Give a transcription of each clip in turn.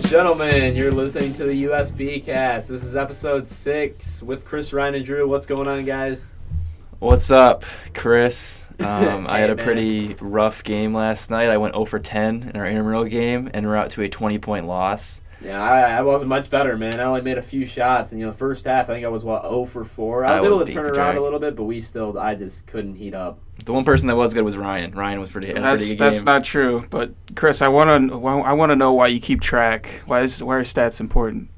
Gentlemen, you're listening to the TheUSBCast. This is episode 6 with Chris, Ryan, and Drew. What's going on, guys? What's up, Chris? I had a man. pretty rough game last night. I went 0 for 10 in our intramural game, and we're out to a 20-point loss. Yeah, I wasn't much better, man. I only made a few shots, and the first half I think I was 0 for 4. I was able to turn it around a little bit, but I just couldn't heat up. The one person that was good was Ryan. Ryan was pretty good. That's not true. But Chris, I want to know why you keep track. Why are stats important?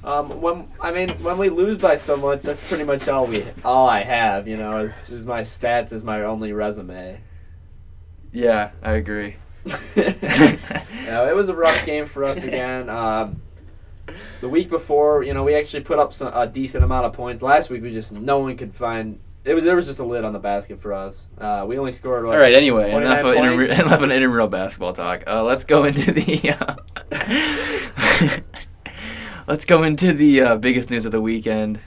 When we lose by so much, that's pretty much all I have. Is my stats is my only resume. Yeah, I agree. It was a rough game for us again. The week before, we actually put up a decent amount of points. Last week, no one could find. There was just a lid on the basket for us. We only scored. All right. Anyway, enough of intramural basketball talk. Let's go into the. Let's go into the biggest news of the weekend.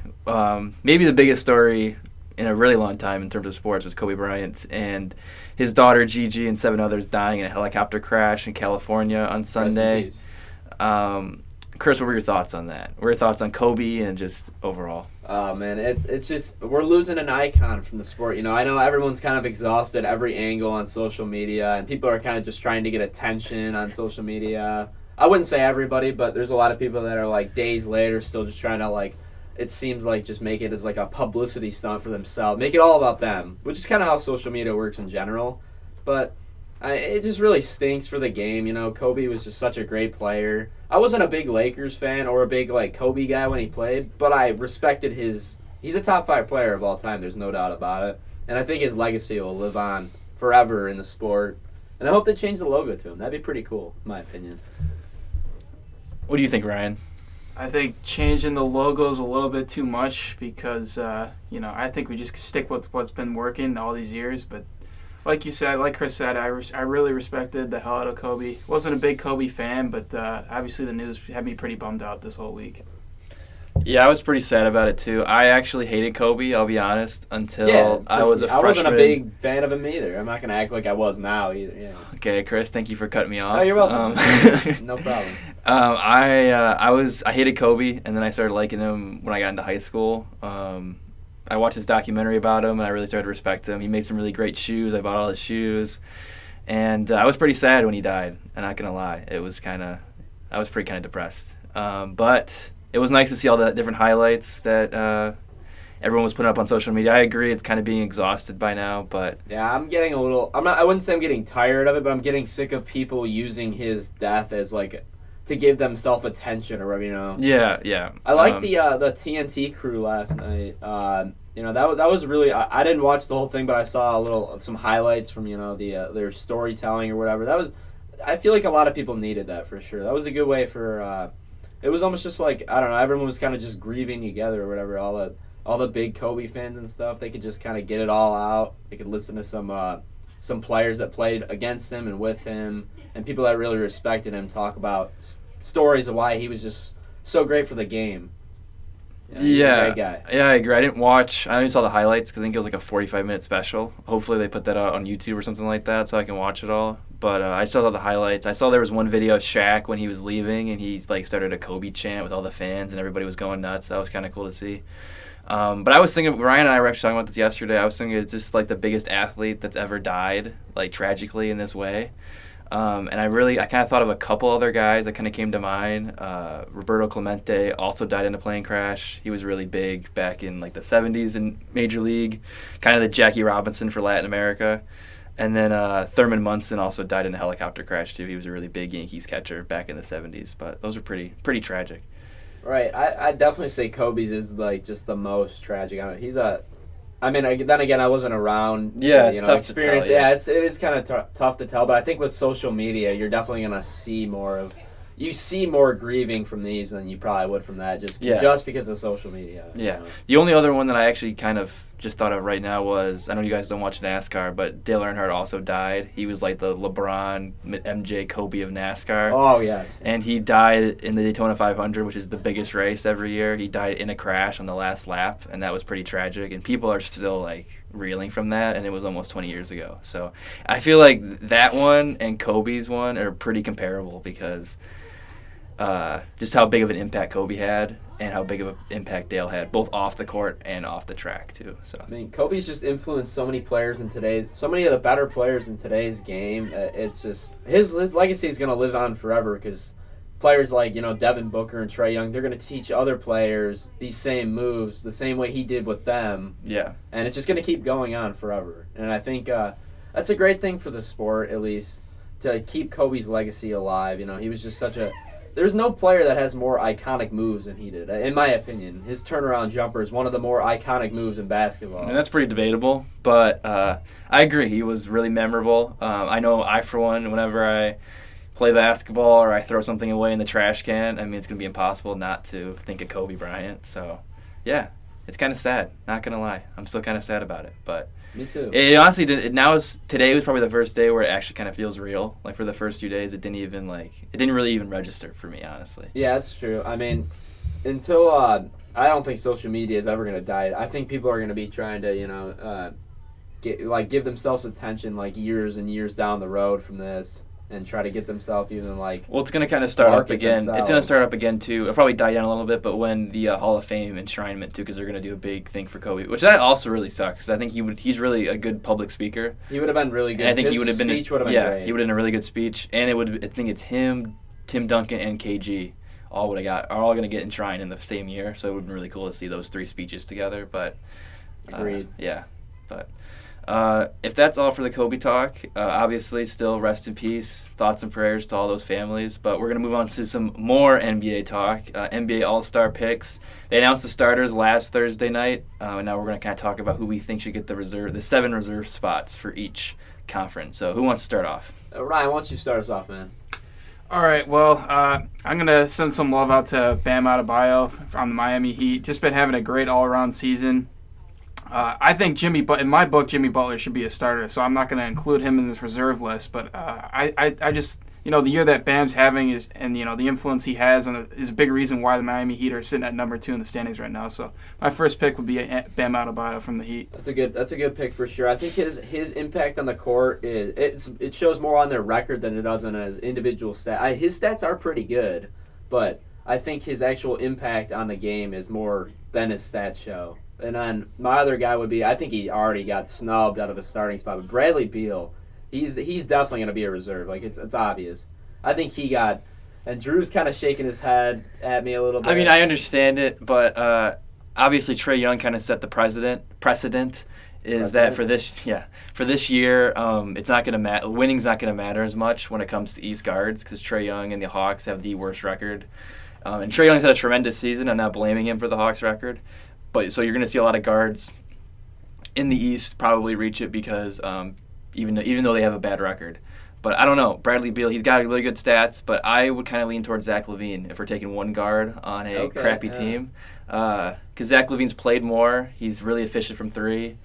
Maybe the biggest story in a really long time in terms of sports was Kobe Bryant and his daughter Gigi and 7 others dying in a helicopter crash in California on Sunday. Chris, what were your thoughts on that? What were your thoughts on Kobe and just overall? Oh, man, it's just we're losing an icon from the sport. I know everyone's kind of exhausted every angle on social media, and people are kind of just trying to get attention on social media. I wouldn't say everybody, but there's a lot of people that are days later still just trying to it seems like just make it as a publicity stunt for themselves. Make it all about them, which is kind of how social media works in general. But it just really stinks for the game. Kobe was just such a great player. I wasn't a big Lakers fan or a big Kobe guy when he played, but I respected he's a top 5 player of all time. There's no doubt about it. And I think his legacy will live on forever in the sport. And I hope they change the logo to him. That'd be pretty cool, in my opinion. What do you think, Ryan? I think changing the logo is a little bit too much because, I think we just stick with what's been working all these years. But like you said, like Chris said, I really respected the hell out of Kobe. Wasn't a big Kobe fan, but obviously the news had me pretty bummed out this whole week. Yeah, I was pretty sad about it, too. I actually hated Kobe, I'll be honest, until I was a freshman. I wasn't a big fan of him either. I'm not going to act like I was now either. Yeah. Okay, Chris, thank you for cutting me off. Oh, you're welcome. No problem. I hated Kobe, and then I started liking him when I got into high school. I watched his documentary about him, and I really started to respect him. He made some really great shoes. I bought all his shoes. And I was pretty sad when he died, I'm not going to lie. I was pretty kind of depressed. But it was nice to see all the different highlights that everyone was putting up on social media. I agree, it's kind of being exhausted by now, but yeah, I'm getting a little. I wouldn't say I'm getting tired of it, but I'm getting sick of people using his death as to give themselves attention or whatever. Yeah. I like the TNT crew last night. That was really. I didn't watch the whole thing, but I saw some highlights from their storytelling or whatever. I feel like a lot of people needed that for sure. That was a good way for. It was almost just I don't know, everyone was kind of just grieving together or whatever. All the big Kobe fans and stuff, they could just kind of get it all out. They could listen to some players that played against him and with him, and people that really respected him talk about stories of why he was just so great for the game. He's a great guy. Yeah, I agree. I only saw the highlights because I think it was a 45-minute special. Hopefully they put that out on YouTube or something like that so I can watch it all. But I still saw the highlights. I saw there was one video of Shaq when he was leaving, and he started a Kobe chant with all the fans, and everybody was going nuts. That was kind of cool to see. But I was thinking, Ryan and I were actually talking about this yesterday. I was thinking it's just the biggest athlete that's ever died, tragically in this way. And I kind of thought of a couple other guys that kind of came to mind. Roberto Clemente also died in a plane crash. He was really big back in the 70s in Major League, kind of the Jackie Robinson for Latin America. And then Thurman Munson also died in a helicopter crash too. He was a really big Yankees catcher back in the 70s. But those are pretty tragic. Right. I definitely say Kobe's is just the most tragic. Then again, I wasn't around. Yeah, it's tough experience. to tell. Yeah, it is kind of tough to tell. But I think with social media, you're definitely gonna see more grieving from these than you probably would from that. Just because of social media. Yeah. The only other one that I actually kind of just thought of right now was, I know you guys don't watch NASCAR, but Dale Earnhardt also died. He was the LeBron, MJ, Kobe of NASCAR. Oh, yes. And he died in the Daytona 500, which is the biggest race every year. He died in a crash on the last lap, and that was pretty tragic. And people are still, reeling from that, and it was almost 20 years ago. So I feel like that one and Kobe's one are pretty comparable because just how big of an impact Kobe had and how big of an impact Dale had, both off the court and off the track too. So I mean, Kobe's just influenced so many players so many of the better players in today's game. It's just his legacy is going to live on forever because players like Devin Booker and Trae Young, they're going to teach other players these same moves the same way he did with them. Yeah, and it's just going to keep going on forever. And I think that's a great thing for the sport, at least, to keep Kobe's legacy alive. He was just there's no player that has more iconic moves than he did, in my opinion. His turnaround jumper is one of the more iconic moves in basketball. And that's pretty debatable, but I agree. He was really memorable. I know for one, whenever I play basketball or I throw something away in the trash can, I mean, it's going to be impossible not to think of Kobe Bryant. So, yeah, it's kind of sad. Not going to lie. I'm still kind of sad about it, but me too. It honestly did. Today was probably the first day where it actually kind of feels real. Like for the first few days, it didn't really even register for me, honestly. Yeah, that's true. I mean, until I don't think social media is ever going to die. I think people are going to be trying to give themselves attention like years and years down the road from this. And try to get themselves even Well, it's going to kind of start up again. Themselves. It's going to start up again too. It'll probably die down a little bit, but when the Hall of Fame enshrinement too, because they're going to do a big thing for Kobe, which that also really sucks. Because I think he's really a good public speaker. He would have been really good. And I think His he would have been. Speech would have been great. He would have done a really good speech, and I think it's him, Tim Duncan, and KG are all going to get enshrined in the same year. So it would be really cool to see those three speeches together. But agreed. Yeah, but. If that's all for the Kobe talk, obviously still rest in peace, thoughts and prayers to all those families. But we're going to move on to some more NBA talk, NBA All-Star picks. They announced the starters last Thursday night, and now we're going to kind of talk about who we think should get the 7 reserve spots for each conference. So who wants to start off? Ryan, why don't you start us off, man? All right, well, I'm going to send some love out to Bam Adebayo on the Miami Heat. Just been having a great all-around season. I think in my book, Jimmy Butler should be a starter, so I'm not going to include him in this reserve list. But I just, the year that Bam's having and the influence he has is a big reason why the Miami Heat are sitting at number 2 in the standings right now. So my first pick would be Bam Adebayo from the Heat. That's a good pick for sure. I think his impact on the court it shows more on their record than it does on his individual stat. His stats are pretty good, but I think his actual impact on the game is more than his stats show. And then my other guy would be, I think he already got snubbed out of a starting spot, but Bradley Beal, he's definitely going to be a reserve. Like, it's obvious. I think and Drew's kind of shaking his head at me a little bit. I mean, I understand it, but obviously Trae Young kind of set the precedent. That for this year, it's not going to matter. Winning's not going to matter as much when it comes to East guards because Trae Young and the Hawks have the worst record. And Trae Young's had a tremendous season. I'm not blaming him for the Hawks record. But so you're going to see a lot of guards in the East probably reach it because even though they have a bad record. But I don't know. Bradley Beal, he's got really good stats, but I would kind of lean towards Zach LaVine if we're taking one guard on a crappy team. Because Zach LaVine's played more. He's really efficient from 3.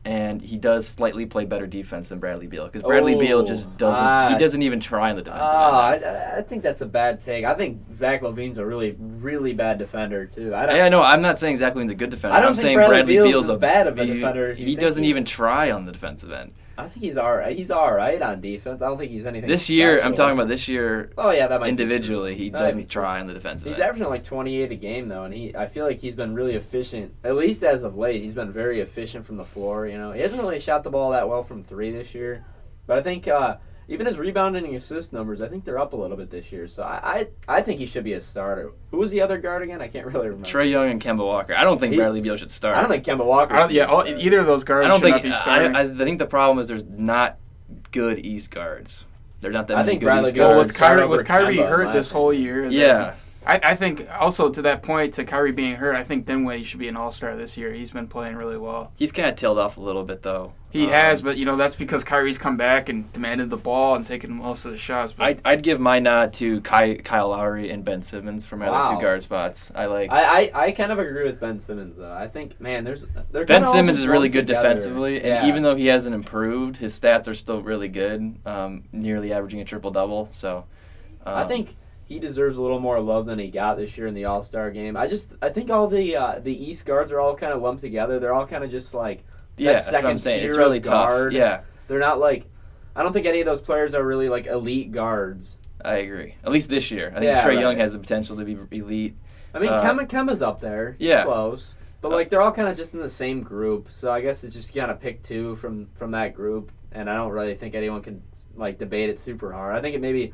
And he does slightly play better defense than Bradley Beal. Because Bradley Beal just doesn't. He doesn't even try on the defensive end. I think that's a bad take. I think Zach LaVine's a really, really bad defender too. I know. I'm not saying Zach LaVine's a good defender. I'm saying saying Bradley Beal's as bad of a defender. He doesn't even try on the defensive end. I think he's all right. He's all right on defense. I don't think he's anything. This year, special. I'm talking about this year. Oh yeah, that might individually, he doesn't try on the defensive end. He's averaging like 28 a game though, and I feel like he's been really efficient. At least as of late, he's been very efficient from the floor. He hasn't really shot the ball that well from 3 this year, but I think even his rebounding and assist numbers, I think they're up a little bit this year. So I think he should be a starter. Who was the other guard again? I can't really remember. Trae Young and Kemba Walker. I don't think Bradley Beal should start. I don't think Kemba Walker. Either of those guards should not be starting. I think the problem is there's not good East guards. There's not that many good Bradley East guards. Well, with Kyrie hurt this whole year. Yeah. I think also to that point, to Kyrie being hurt, I think Dinwiddie should be an all-star this year. He's been playing really well. He's kind of tailed off a little bit, though. He has, but that's because Kyrie's come back and demanded the ball and taken most of the shots. But I'd give my nod to Kyle Lowry and Ben Simmons for my other 2 guard spots. I kind of agree with Ben Simmons though. I think Ben Simmons is really good defensively, yeah. and even though he hasn't improved, his stats are still really good, nearly averaging a triple-double. So I think he deserves a little more love than he got this year in the All-Star game. I think all the East guards are all kind of lumped together. They're all kind of just like that's what I'm saying. It's really guard. tough. Yeah, they're not like I don't think any of those players are really like elite guards. I agree. At least this year. I think Yeah, Trae right. Young has the potential to be elite. I mean, Kemba's up there. He's Yeah. close. But like they're all kind of just in the same group. So I guess it's just kind of pick two from that group. And I don't really think anyone can like debate it super hard. I think it maybe,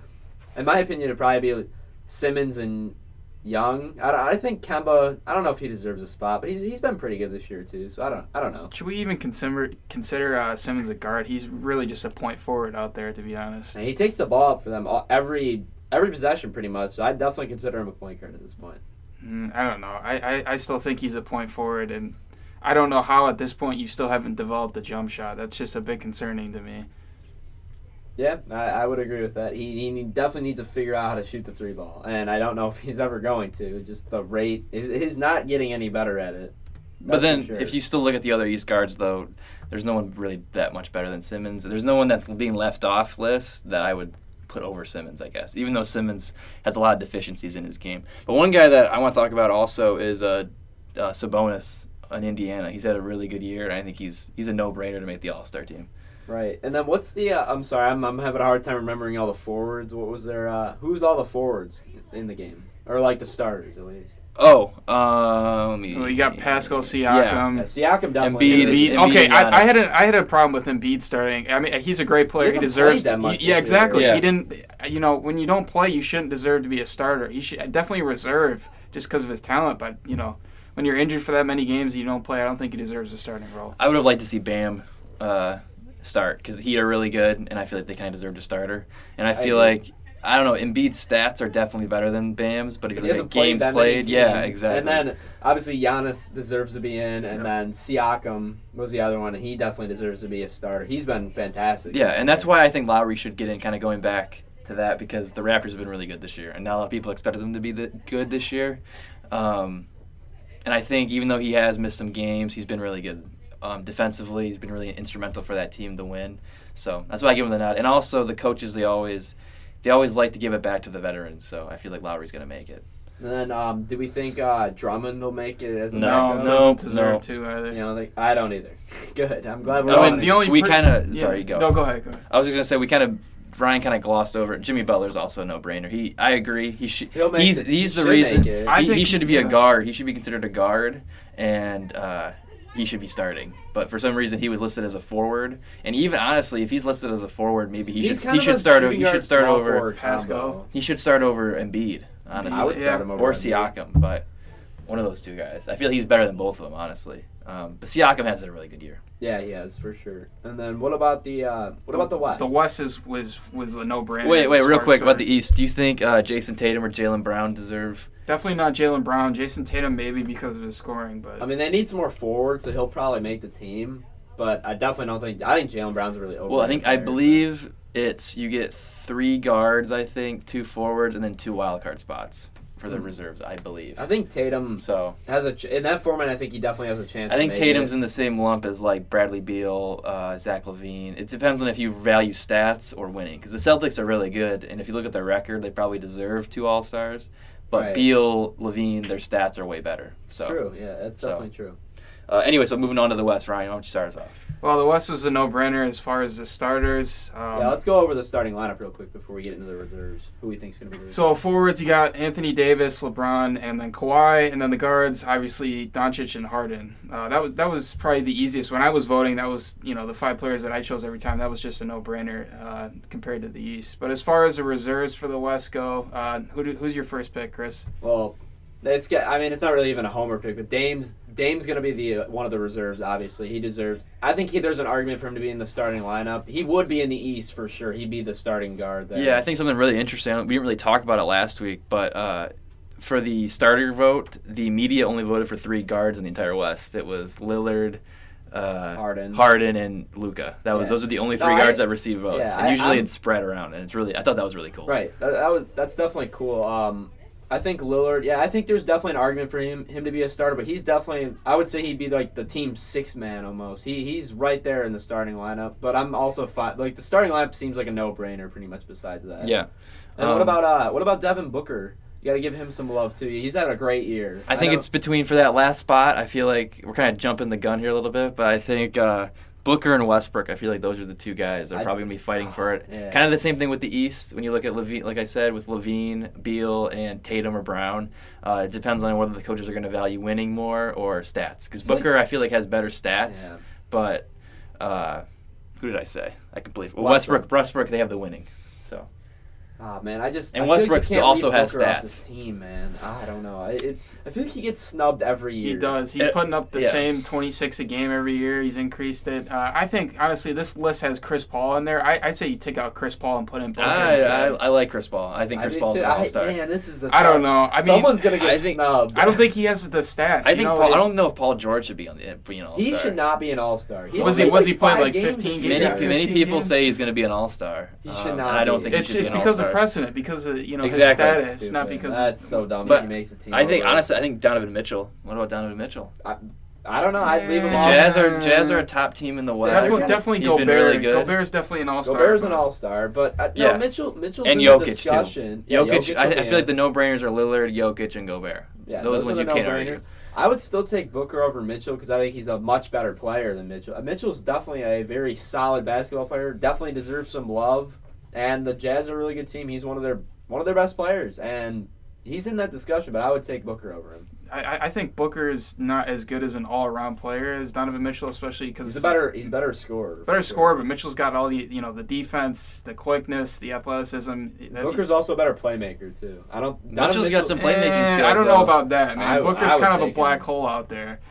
in my opinion, it'd probably be Simmons and Young. I think Kemba. I don't know if he deserves a spot, but he's been pretty good this year too. So I don't know. Should we even consider Simmons a guard? He's really just a point forward out there, to be honest. And he takes the ball up for them every possession pretty much. So I'd definitely consider him a point guard at this point. I don't know. I still think he's a point forward, and I don't know how at this point you still haven't developed a jump shot. That's just a bit concerning to me. Yeah, I would agree with that. He definitely needs to figure out how to shoot the three ball, and I don't know if he's ever going to. Just the rate, he's not getting any better at it. But then, for sure. if you still look at the other East guards, though, there's no one really that much better than Simmons. There's no one that's being left off list that I would put over Simmons, I guess, even though Simmons has a lot of deficiencies in his game. But one guy that I want to talk about also is Sabonis in Indiana. He's had a really good year, and I think he's a no-brainer to make the All-Star team. Right, and then what's the? I'm sorry, I'm having a hard time remembering all the forwards. What was their? Who's all the forwards in the game, or like the starters at least? Oh, You got Pascal Siakam. Yeah, Siakam definitely. Embiid. Embiid. Okay, Giannis. I had a problem with Embiid starting. I mean, he's a great player. He He hasn't deserves. played that much Yeah, this exactly. year. He didn't. When you don't play, you shouldn't deserve to be a starter. He should definitely reserve just because of his talent. But when you're injured for that many games and you don't play, I don't think he deserves a starting role. I would have liked to see Bam start because the Heat are really good, and I feel like they kind of deserved a starter. And I feel like, I don't know, Embiid's stats are definitely better than Bam's, but if you He look hasn't at games that many played, yeah, games. exactly. And then obviously Giannis deserves to be in, and then Siakam was the other one, and he definitely deserves to be a starter. He's been fantastic. Yeah, and that's why I think Lowry should get in, kind of going back to that, because the Raptors have been really good this year, and not a lot of people expected them to be good this year. And I think even though he has missed some games, he's been really good. Defensively, he's been really instrumental for that team to win. So that's why I give him the nod. And also the coaches, they always like to give it back to the veterans. So I feel like Lowry's going to make it. And then do we think Drummond will make it as a No, backup? Doesn't deserve no. to either. I don't either. Good. I'm glad we're No, on and it. the only we kind of sorry, go. No, go ahead. I was just going to say Ryan kind of glossed over it. Jimmy Butler's also a no-brainer. I agree. He's the reason. He should be a guard. He should be considered a guard, and he should be starting. But for some reason, he was listed as a forward. And even honestly, if he's listed as a forward, maybe he should start over Pascal. He should start over Embiid. Honestly, I would start him over or Embiid. Siakam, but one of those two guys. I feel he's better than both of them, honestly. But Siakam has had a really good year. Yeah, he has for sure. And then what about the West? The West was a no-brainer. Wait, as real far quick as about the starters. East. Do you think Jason Tatum or Jaylen Brown deserve? Definitely not Jaylen Brown. Jason Tatum maybe because of his scoring, but I mean, they need some more forwards, so he'll probably make the team. But I definitely don't think. I think Jaylen Brown's a really over. Well, I believe it's you get 3 guards, I think, 2 forwards, and then 2 wild card spots for the reserves, I believe. I think Tatum So has in that format. I think he definitely has a chance. I think to make Tatum's it. in the same lump as like Bradley Beal, Zach LaVine. It depends on if you value stats or winning, because the Celtics are really good, and if you look at their record, they probably deserve 2 All-Stars. But Right. Beal, LaVine, their stats are way better. So True. Yeah, that's definitely true. Anyway, so moving on to the West, Ryan, why don't you start us off? well, the West was a no-brainer as far as the starters. Yeah, let's go over the starting lineup real quick before we get into the reserves. Who we think is going to be the So forwards, you got Anthony Davis, LeBron, and then Kawhi, and then the guards, obviously Doncic and Harden. That was probably the easiest. When I was voting, that was the 5 players that I chose every time. That was just a no-brainer compared to the East. But as far as the reserves for the West go, who's your first pick, Chris? Well, it's not really even a homer pick, but Dame's going to be the one of the reserves. Obviously, he deserves. I think there's an argument for him to be in the starting lineup. He would be in the East for sure. He'd be the starting guard there. Yeah, I think something really interesting. We didn't really talk about it last week, but for the starter vote, the media only voted for 3 guards in the entire West. It was Lillard, Harden, and Luka. Those are the only 3 guards that received votes. Yeah, and usually it's spread around, and I thought that was really cool. Right. That's definitely cool. I think Lillard. Yeah, I think there's definitely an argument for him to be a starter, but he's definitely. I would say he'd be like the team's 6th man almost. He's right there in the starting lineup. But I'm also fine. Like the starting lineup seems like a no-brainer pretty much. Besides that. Yeah. And what about Devin Booker? You got to give him some love too. He's had a great year. I think it's between for that last spot. I feel like we're kind of jumping the gun here a little bit, but I think Booker and Westbrook, I feel like those are the two guys that are probably going to be fighting for it. Yeah. Kind of the same thing with the East. When you look at Levine, like I said, with Levine, Beal, and Tatum or Brown, it depends on whether the coaches are going to value winning more or stats. Because Booker, I feel like, has better stats, but who did I say? I completely Westbrook, they have the winning. So. Oh man, Westbrook still also has Booker off stats. this team, man. I don't know. I feel like he gets snubbed every year. He does. He's putting up the same 26 a game every year. He's increased it. I think honestly, this list has Chris Paul in there. I'd say you take out Chris Paul and put in Booker. I like Chris Paul. I think Chris Paul's an all-star. Man, this is I don't know. I mean, someone's gonna get snubbed. I don't think he has the stats. I don't know if Paul George should be on the all-star. He should not be an all-star. Was he played like 15 games? Many people say he's going to be an all-star. He should not. And I don't think it's he should be an because all-star. of precedent, because of his Exactly. status, not because that's so dumb. But he makes the team. I think Donovan Mitchell. What about Donovan Mitchell? I don't know. I'd leave him The off. Jazz are a top team in the West. Definitely He's Gobert. been really good. Gobert's definitely an all-star. Gobert's an all-star, but Mitchell's and in Jokic the discussion. too. Jokic. I feel like the no-brainers are Lillard, Jokic, and Gobert. Yeah, those ones you can't argue. I would still take Booker over Mitchell because I think he's a much better player than Mitchell. Mitchell's definitely a very solid basketball player. Definitely deserves some love. And the Jazz are a really good team. He's one of their best players, and he's in that discussion. But I would take Booker over him. I think Booker is not as good as an all-around player as Donovan Mitchell, especially because he's better scorer. Better scorer, but Mitchell's got all the the defense, the quickness, the athleticism. Booker's also a better playmaker too. Mitchell's got some playmaking skills. I don't know about that, man. Booker's kind of a black him. hole out there.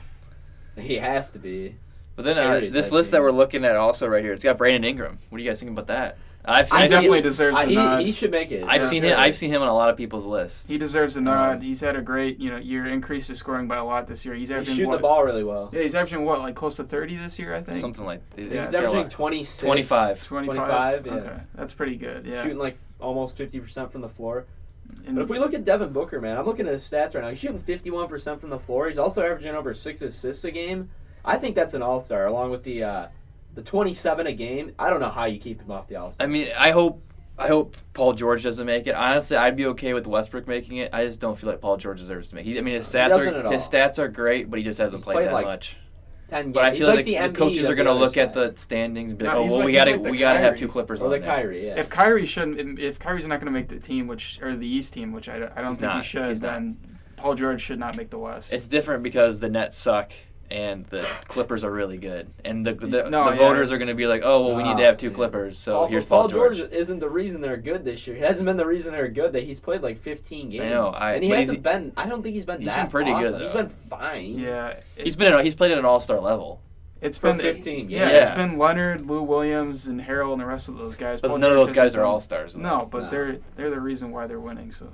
He has to be. But then this list that we're looking at also right here, it's got Brandon Ingram. What do you guys think about that? He definitely deserves a nod. He should make it. I've seen him on a lot of people's lists. He deserves a nod. He's had a great year, increased his scoring by a lot this year. He's shooting the ball really well. Yeah, he's averaging like close to 30 this year, I think. Something like that. Yeah, he's averaging 26. 25. 25. Yeah. Okay, that's pretty good. Yeah, shooting like almost 50% from the floor. But if we look at Devin Booker, man, I'm looking at his stats right now. He's shooting 51% from the floor. He's also averaging over 6 assists a game. I think that's an all-star, along with the 27 a game. I don't know how you keep him off the all-star. I mean, I hope Paul George doesn't make it. Honestly, I'd be okay with Westbrook making it. I just don't feel like Paul George deserves to make it. His stats are great, but he just hasn't played that much. 10 games. But I feel like the coaches are going to look at the the standings and be like, we got to have two Clippers on there. Kyrie, yeah. If Kyrie's not going to make the team, or the East team, which I don't think he should, then Paul George should not make the West. It's different because the Nets suck and the Clippers are really good, and the voters are going to be like, we need to have two Clippers. So here's Paul George. Isn't the reason they're good this year. He hasn't been the reason they're good. That he's played like 15 games. I know. And he hasn't been. I don't think he's been. He's that been pretty awesome. good. Though. He's been fine. Yeah. He's played at an all-star level. It's been 15 games. Yeah, it's been Leonard, Lou Williams, and Harrell, and the rest of those guys. But none of those guys are all-stars. No, but they're the reason why they're winning. So.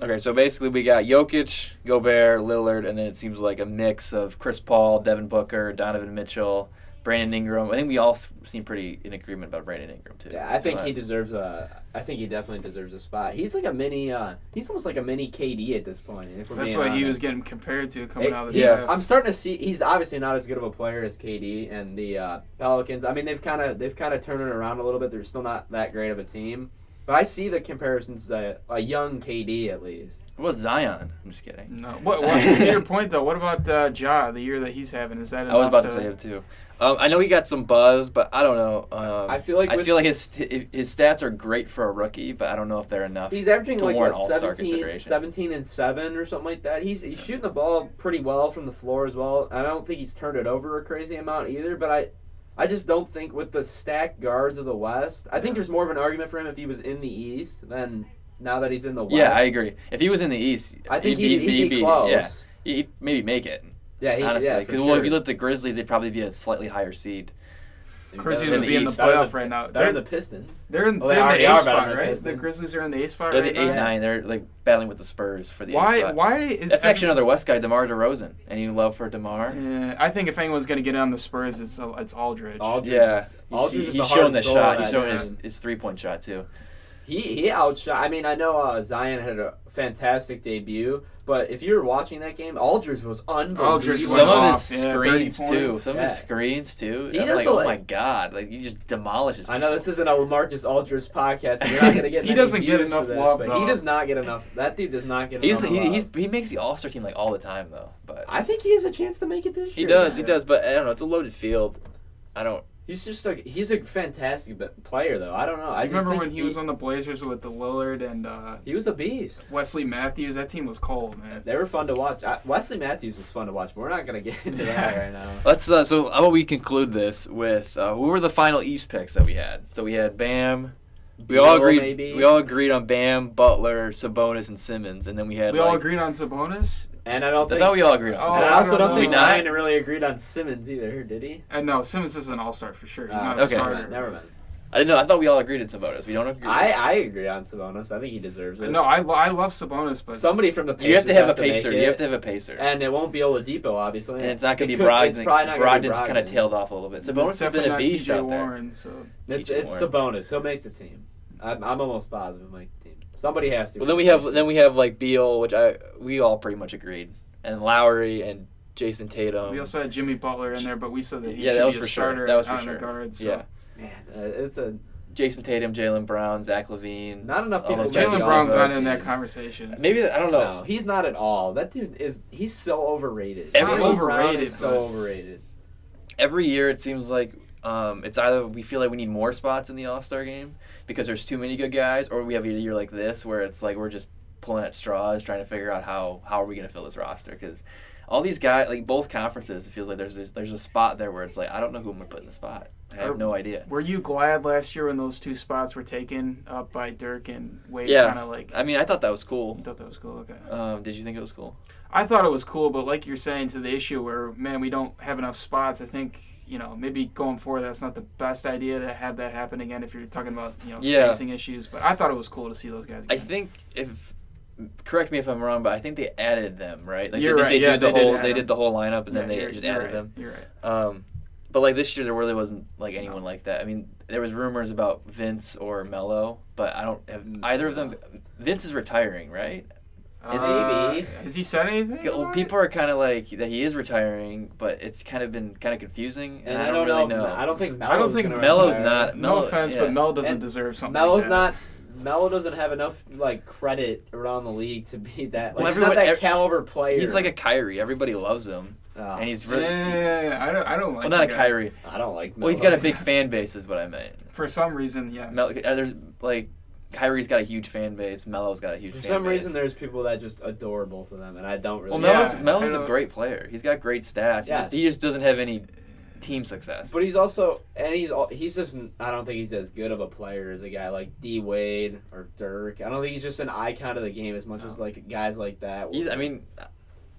Okay, so basically we got Jokic, Gobert, Lillard, and then it seems like a mix of Chris Paul, Devin Booker, Donovan Mitchell, Brandon Ingram. I think we all seem pretty in agreement about Brandon Ingram too. Yeah, I think he deserves I think he definitely deserves a spot. He's like a mini. He's almost like a mini KD at this point. That's what he was getting compared to coming out of the draft. I'm starting to see he's obviously not as good of a player as KD and the Pelicans. I mean, they've kind of turned it around a little bit. They're still not that great of a team. But I see the comparisons to a young KD at least. What about Zion? I'm just kidding. No. What to your point though? What about Ja? The year that he's having, is that enough? I was about to say him too. I know he got some buzz, but I don't know. I feel like his stats are great for a rookie, but I don't know if they're enough. He's averaging to like warrant all-star 17 and 7 or something like that. He's shooting the ball pretty well from the floor as well. I don't think he's turned it over a crazy amount either, but I just don't think with the stacked guards of the West, I think there's more of an argument for him if he was in the East than now that he's in the West. Yeah, I agree. If he was in the East, I think he'd be close. Yeah, he'd maybe make it. Yeah, honestly. Because sure. if you look at the Grizzlies, they'd probably be a slightly higher seed. Grizzlies would be in the playoff right now. They're the Pistons. They're in the A spot, right? The Grizzlies are in the A spot right now. They're the 8-9. They're like battling with the Spurs for the A spot. Why is that's actually another West guy, DeMar DeRozan. Any love for DeMar? Yeah, I think if anyone's going to get on the Spurs, it's Aldridge. Yeah, he's showing the shot. He's showing his 3-point shot too. He outshot. I mean, I know Zion had a fantastic debut, but if you were watching that game, Aldridge was unbelievable. Some of his screens too. Some of his screens too. I'm like, oh my god! Like he just demolishes people. I know this isn't a LaMarcus Aldridge podcast, and you're not gonna get. He doesn't get enough love. But he does not get enough. That dude does not get enough love. He makes the All-Star team like all the time though. But I think he has a chance to make it this year. He does. But I don't know. It's a loaded field. I don't. He's a fantastic player though. I don't know. I remember when he was on the Blazers with the Lillard and he was a beast. Wesley Matthews. That team was cold, man. They were fun to watch. Wesley Matthews was fun to watch, but we're not gonna get into that right now. Let's so how about we conclude this with who were the final East picks that we had? So we had Bam. We all agreed. Maybe. We all agreed on Bam, Butler, Sabonis, and Simmons, and then we had. We all agreed on Sabonis. And I don't I think. thought we all agreed on Sabonis. And I also don't think We not? Ryan really agreed on Simmons either, did he? No, Simmons is an all-star for sure. He's not a okay. starter. Never mind. I didn't know. I thought we all agreed on Sabonis. We don't agree. I agree on Sabonis. I think he deserves it. No, I love Sabonis, but Somebody from the Pacers You have to have a has pacer. make it, You have to have a pacer. and it won't be Oladipo, obviously. And it's not going to be It's Brogdon. probably not gonna be Brogdon's kind of Brogdon. tailed off a little bit. it's Sabonis has been definitely a not beast TJ out there. Warren. So It's TJ Warren. Sabonis. He'll make the team. I'm almost positive he'll make the team. Somebody has to. Well, then we have like Beal, which we all pretty much agreed, and Lowry and Jason Tatum. we also had Jimmy Butler in there, but we said that he Yeah, that should was be a for sure. starter That was for on sure. the guards. So. Yeah, Man, it's a Jason Tatum, Jaylen Brown, Zach LaVine. not enough all people. those mention guys Jaylen are Brown's all not votes. in that conversation. Maybe I don't know. No, he's not at all. That dude he's so overrated. It's not Jaylen Brown overrated, is so but- overrated. Every year it seems like it's either we feel like we need more spots in the All-Star game because there's too many good guys, or we have a year like this where it's like we're just pulling at straws trying to figure out how are we going to fill this roster, because all these guys, like both conferences, it feels like there's a spot there where it's like I don't know who I'm going to put in the spot. I have no idea. Were you glad last year when those two spots were taken up by Dirk and Wade? Yeah. Kind of like. I mean, I thought that was cool. I thought that was cool. Okay. Did you think it was cool? I thought it was cool, but like you're saying, to the issue where, man, we don't have enough spots, I think, maybe going forward that's not the best idea to have that happen again if you're talking about, Yeah. spacing issues. But I thought it was cool to see those guys again. I think correct me if I'm wrong, but I think they added them, right? Like You're right. They Yeah, did the they did whole add they them. did the whole lineup and then Yeah, they you're just right. added them. You're right. But like this year, there really wasn't like anyone like that. I mean, there was rumors about Vince or Melo, but I don't have either of them. Vince is retiring, right? Is he? Has he said anything? Well, about people are kind of like that he is retiring, but it's kind of been kind of confusing, and I don't know. really know. I don't think I don't think Melo's retire. not. it? No offense, yeah. but Mel doesn't And deserve something Melo's like that. not. Melo doesn't have enough credit around the league to be that. Well, He's everyone- not that caliber player. He's like a Kyrie. Everybody loves him, and he's really I don't like well, not a the guy. Kyrie. I don't like. Melo. Well, he's got a big fan base, is what I meant. For some reason, yes. There's like Kyrie's got a huge fan base. Melo's got a huge. For fan some base. reason, there's people that just adore both of them, and I don't really. Well, Yeah, Melo's I a know. great player. He's got great stats. Yes. He just doesn't have any team success. But he's also, and he's just. I don't think he's as good of a player as a guy like D Wade or Dirk. I don't think he's just an icon of the game as much as like guys like that.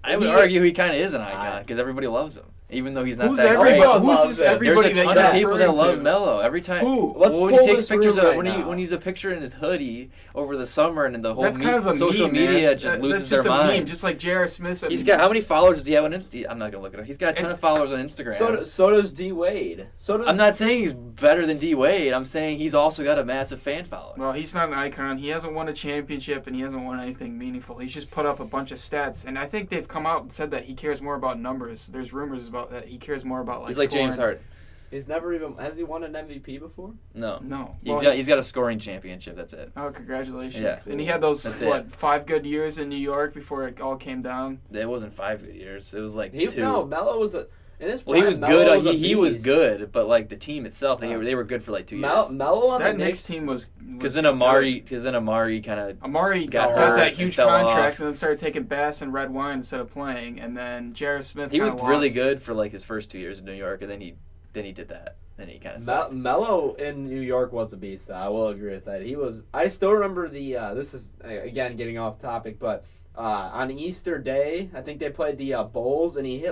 I would argue he kind of is an icon because everybody loves him, even though he's not Who's that everybody? great. Everyone Who's loves just him. everybody There's a ton that of you're people that referring love to? Melo every time. Who? Let's when pull he takes this pictures room of right when now. he's a picture in his hoodie over the summer and the whole That's kind of a social meme, media man. just That's loses just their a mind. meme, just like J.R. Smith. He's got how many followers does he have on Insta? I'm not gonna look it up. He's got a ton of followers on Instagram. So does D Wade. I'm not saying he's better than D Wade. I'm saying he's also got a massive fan following. Well, he's not an icon. He hasn't won a championship, and he hasn't won anything meaningful. He's just put up a bunch of stats, and I think they've come out and said that he cares more about numbers. There's rumors about that he cares more about He's like scoring. James Harden. He's never even. Has he won an MVP before? No. No. He's got a scoring championship. That's it. Oh, congratulations! Yeah. And he had those That's it. 5 good years in New York before it all came down. It wasn't 5 good years. It was like 2. No, Melo was a. In his Well, he prime, was Melo good. Was a He was beast. good, but like the team itself, they were good for like 2 years. Melo on That the Knicks Knicks team was Because then Amari kind of Amari got got hurt that and huge fell contract off. and then started taking bass and red wine instead of playing, and then J.R. Smith. he was kinda really lost. good for like his first 2 years in New York, and then he did that. Then he kind of sucked. Melo in New York was a beast. I will agree with that. He was. I still remember the. This is again getting off topic, but on Easter Day, I think they played the Bulls, and he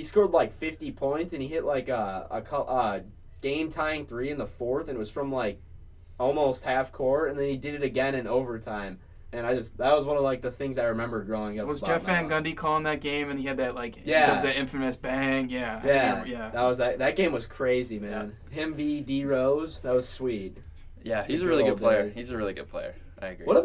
scored like 50 points, and he hit like a game tying 3 in the fourth, and it was from like almost half court, and then he did it again in overtime. And that was one of like the things I remember growing up. Was about Jeff Van Melo. Gundy calling that game, and he had that he Yeah. does that infamous bang, yeah. Yeah. That game was crazy, man. Him v D Rose, that was sweet. Yeah, he's a Good really good old player. days. He's a really good player. I agree. What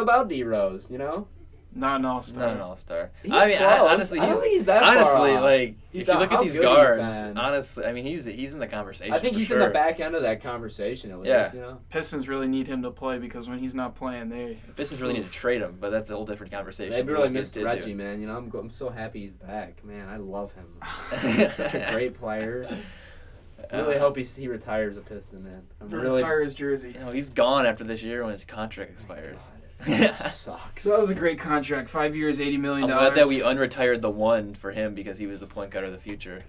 about D Rose? You know, Not an all-star. Not an all-star. He's I mean, close. honestly, I don't think he's that far honestly, off. like He's if you look how at these good he's guards, been. honestly, I mean, he's in the conversation. I think for he's sure. in the back end of that conversation at least. Yeah. You know, Pistons really need him to play because when he's not playing, Pistons really need to trade him, but that's a whole different conversation. they really What missed did Reggie, do. man. You know, I'm so happy he's back, man. I love him. He's such a great player. I really hope he retires a Piston, man. Retire his jersey. He's gone after this year when his contract expires. It sucks. So that was a great contract. 5 years, $80 million. I'm glad that we unretired the one for him because he was the point guard of the future.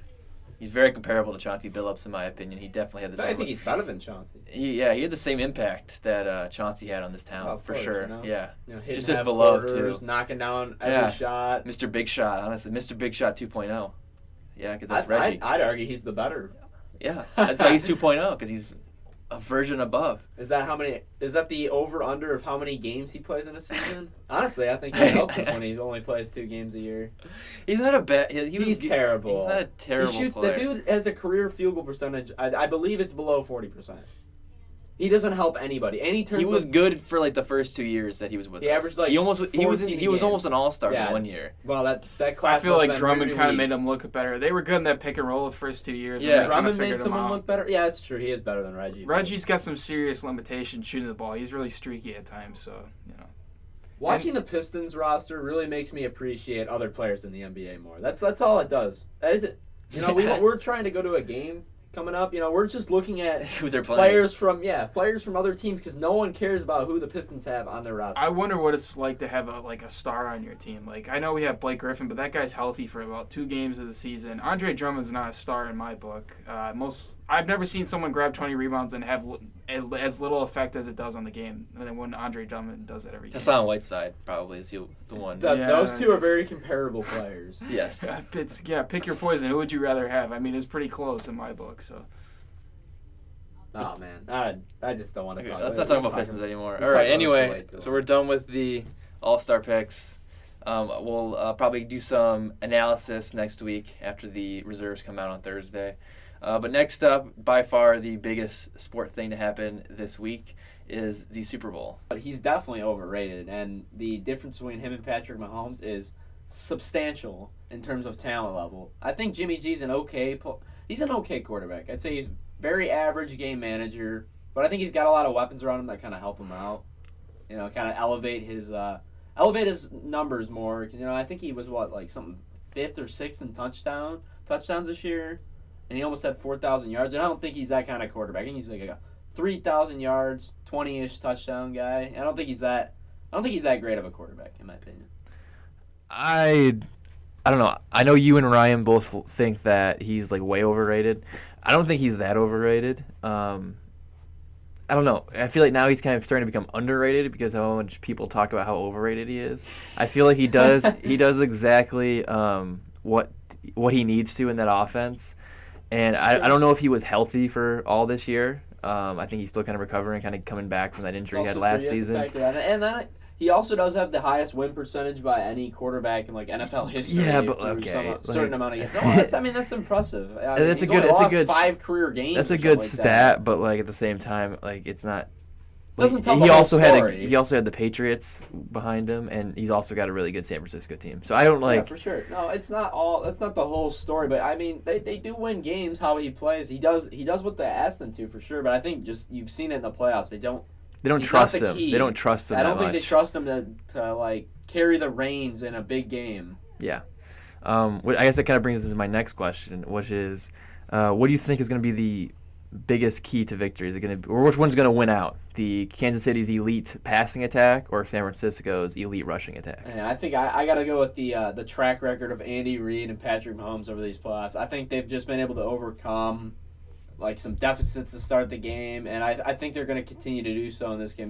He's very comparable to Chauncey Billups, in my opinion. He definitely had the same. I think he's better than Chauncey. He had the same impact that Chauncey had on this town, for sure. Yeah. Just as beloved, too. Knocking down every shot. Mr. Big Shot, honestly. Mr. Big Shot 2.0. Yeah, because that's Reggie. I'd argue he's the better. Yeah, that's why he's 2.0, because he's a version above. Is that the over-under of how many games he plays in a season? Honestly, I think he helps us when he only plays 2 games a year. He's not a bad... He's terrible. He's not a terrible player. The dude has a career field goal percentage, I believe it's below 40%. He doesn't help anybody. And he was good for like the first 2 years that he was with us. He averaged like he was almost an all-star in 1 year. Well, that class. I feel like Drummond kind of made him look better. They were good in that pick and roll the first 2 years. Yeah, Drummond made someone look better. Yeah, it's true. He is better than Reggie. Reggie's got some serious limitations shooting the ball. He's really streaky at times, so Watching the Pistons roster really makes me appreciate other players in the NBA more. That's all it does. We're trying to go to a game coming up. We're just looking at who they're playing. Players from other teams because no one cares about who the Pistons have on their roster. I wonder what it's like to have a star on your team. Like, I know we have Blake Griffin, but that guy's healthy for about 2 games of the season. Andre Drummond's not a star in my book. I've never seen someone grab 20 rebounds and have as little effect as it does on the game when Andre Drummond does it every game. Hassan Whiteside probably is the one. Those two are very comparable players. Yes. Pick your poison. Who would you rather have? I mean, it's pretty close in my book. So. Oh man, I just don't want to talk. Let's not talk about Pistons anymore. All right. Anyway, so we're done with the All-Star picks. We'll probably do some analysis next week after the reserves come out on Thursday. But next up, by far the biggest sport thing to happen this week is the Super Bowl. But he's definitely overrated, and the difference between him and Patrick Mahomes is substantial in terms of talent level. I think Jimmy G's an okay quarterback. I'd say he's very average game manager, but I think he's got a lot of weapons around him that kind of help him out. Kind of elevate his numbers more. I think he was something 5th or 6th in touchdowns this year, and he almost had 4,000 yards. And I don't think he's that kind of quarterback. I think he's like a 3,000 yards, 20-ish touchdown guy. I don't think he's that great of a quarterback in my opinion. I don't know. I know you and Ryan both think that he's like way overrated. I don't think he's that overrated. I don't know. I feel like now he's kind of starting to become underrated because how much people talk about how overrated he is. I feel like he does exactly what he needs to in that offense. And I don't know if he was healthy for all this year. I think he's still kind of recovering, kind of coming back from that injury he had last season. And then he also does have the highest win percentage by any quarterback in NFL history. Yeah, but okay, certain amount of years. No, that's impressive. That's a good 5 career games. That's a good stat, but at the same time, it's not. Doesn't tell he the whole also story. he also had the Patriots behind him, and he's also got a really good San Francisco team. So I don't like. Yeah, for sure. No, it's not all. That's not the whole story. But I mean, they do win games. How he plays, he does what they ask them to for sure. But I think just you've seen it in the plaplayoffs. They don't trust him. They don't trust him. I don't think they trust him to carry the reins in a big game. Yeah. I guess that kind of brings us to my next question, which is, what do you think is going to be the biggest key to victory? Is it going to, or which one's going to win out? The Kansas City's elite passing attack or San Francisco's elite rushing attack? And I think I got to go with the track record of Andy Reid and Patrick Mahomes over these playoffs. I think they've just been able to overcome some deficits to start the game, and I think they're going to continue to do so in this game.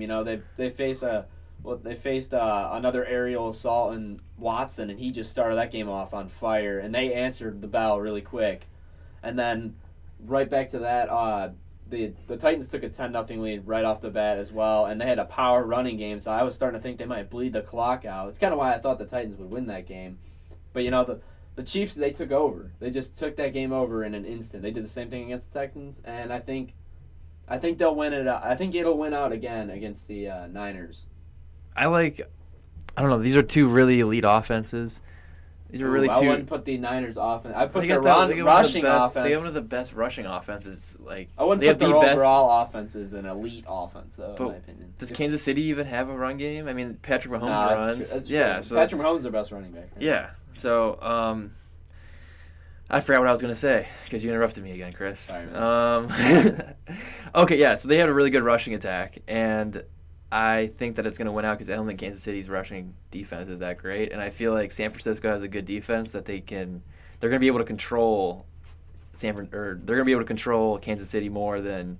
They faced another aerial assault in Watson, and he just started that game off on fire, and they answered the bell really quick. And then right back to that, the Titans took a 10-0 lead right off the bat as well, and they had a power running game, so I was starting to think they might bleed the clock out. It's kind of why I thought the Titans would win that game. But the Chiefs, they took over. They just took that game over in an instant. They did the same thing against the Texans, and I think they'll win it. I think it'll win out again against the Niners. I don't know. These are 2 really elite offenses. These are really 2. I wouldn't put the Niners offense. I put their rushing offense. They have one of the best rushing offenses. I wouldn't put their overall offense as an elite offense, though, in my opinion. Does Kansas City even have a run game? I mean, Patrick Mahomes runs. That's yeah, true. so Patrick Mahomes is their best running back. Right? Yeah. So I forgot what I was going to say because you interrupted me again, Chris. Sorry, man. Okay, yeah, so they had a really good rushing attack, and I think that it's going to win out because I don't think Kansas City's rushing defense is that great, and I feel like San Francisco has a good defense that they're going to be able to control they're going to be able to control Kansas City more than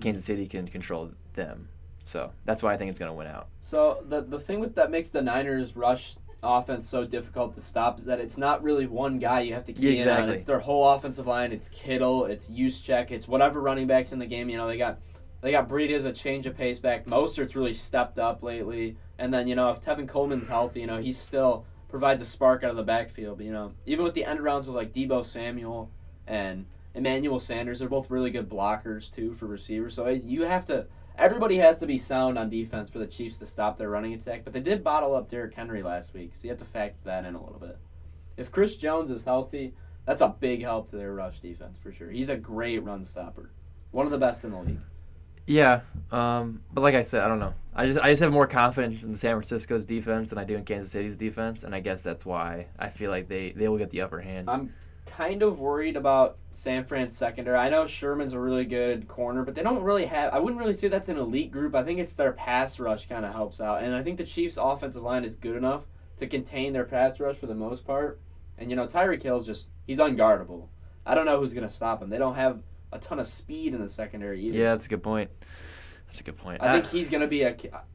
Kansas City can control them. So that's why I think it's going to win out. So the thing that makes the Niners rush offense so difficult to stop is that it's not really one guy you have to key in on. It's their whole offensive line. It's Kittle. It's Juszczyk. It's whatever running backs in the game. You know, they got Breida as a change of pace back. Mostert's really stepped up lately. And then, you know, if Tevin Coleman's healthy, you know, he still provides a spark out of the backfield. But, you know, even with the end rounds with like Deebo Samuel and Emmanuel Sanders, they're both really good blockers too for receivers. So everybody has to be sound on defense for the Chiefs to stop their running attack. But they did bottle up Derrick Henry last week, so you have to factor that in a little bit. If Chris Jones is healthy, that's a big help to their rush defense for sure. He's a great run stopper. One of the best in the league. Yeah, but like I said, I don't know. I just have more confidence in San Francisco's defense than I do in Kansas City's defense, and I guess that's why I feel like they will get the upper hand. I'm kind of worried about San Fran's secondary. I know Sherman's a really good corner, but they don't really have... I wouldn't really say that's an elite group. I think it's their pass rush kind of helps out. And I think the Chiefs' offensive line is good enough to contain their pass rush for the most part. And, you know, Tyreek Hill's he's unguardable. I don't know who's going to stop him. They don't have a ton of speed in the secondary either. Yeah, that's a good point. I think he's going to be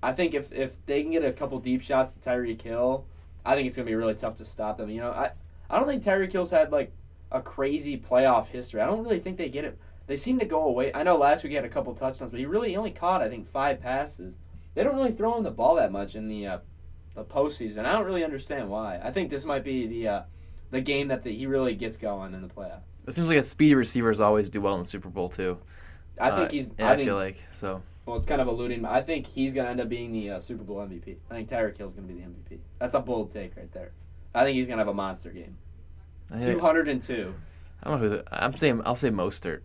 I think if they can get a couple deep shots to Tyreek Hill, I think it's going to be really tough to stop them. You know, I don't think Tyreek Hill's had, like, a crazy playoff history. I don't really think they get it. They seem to go away. I know last week he had a couple touchdowns, but he only caught, I think, 5 passes. They don't really throw him the ball that much in the postseason. I don't really understand why. I think this might be the game that he really gets going in the playoff. It seems like a speedy receivers always do well in the Super Bowl too. I think he's. I feel like so. Well, it's kind of alluding. I think he's going to end up being the Super Bowl MVP. I think Tyreek Hill's going to be the MVP. That's a bold take right there. I think he's going to have a monster game. 202. I don't know who. I'll say Mostert.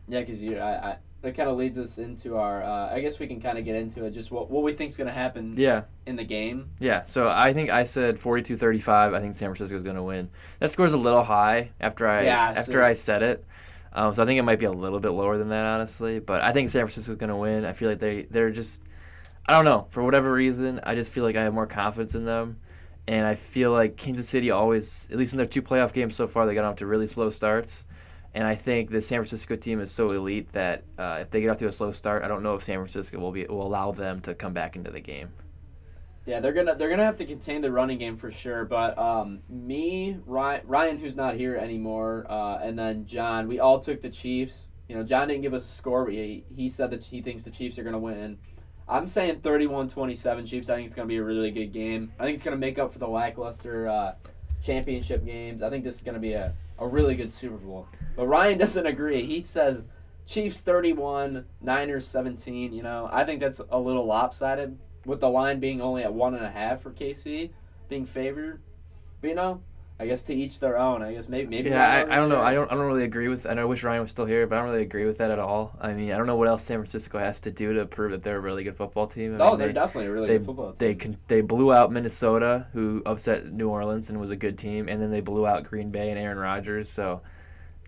Yeah, because that kind of leads us into our. I guess we can kind of get into it. Just what we think is going to happen. Yeah. In the game. Yeah. So I think I said 42-35. I think San Francisco is going to win. That score's a little high after I said it. So I think it might be a little bit lower than that, honestly. But I think San Francisco's going to win. I feel like they're just. I don't know. For whatever reason, I just feel like I have more confidence in them. And I feel like Kansas City always, at least in their 2 playoff games so far, they got off to really slow starts. And I think the San Francisco team is so elite that if they get off to a slow start, I don't know if San Francisco will allow them to come back into the game. Yeah, they're gonna have to contain the running game for sure. But Ryan, who's not here anymore, and then John, we all took the Chiefs. You know, John didn't give us a score, but he said that he thinks the Chiefs are gonna win. I'm saying 31-27 Chiefs. I think it's going to be a really good game. I think it's going to make up for the lackluster championship games. I think this is going to be a really good Super Bowl. But Ryan doesn't agree. He says Chiefs 31, Niners 17. You know, I think that's a little lopsided with the line being only at 1.5 for KC being favored. But, you know, I guess to each their own. I guess maybe. Yeah, I don't know. I don't really agree with. I wish Ryan was still here, but I don't really agree with that at all. I mean, I don't know what else San Francisco has to do to prove that they're a really good football team. They're definitely a really good football team. They blew out Minnesota, who upset New Orleans and was a good team, and then they blew out Green Bay and Aaron Rodgers. So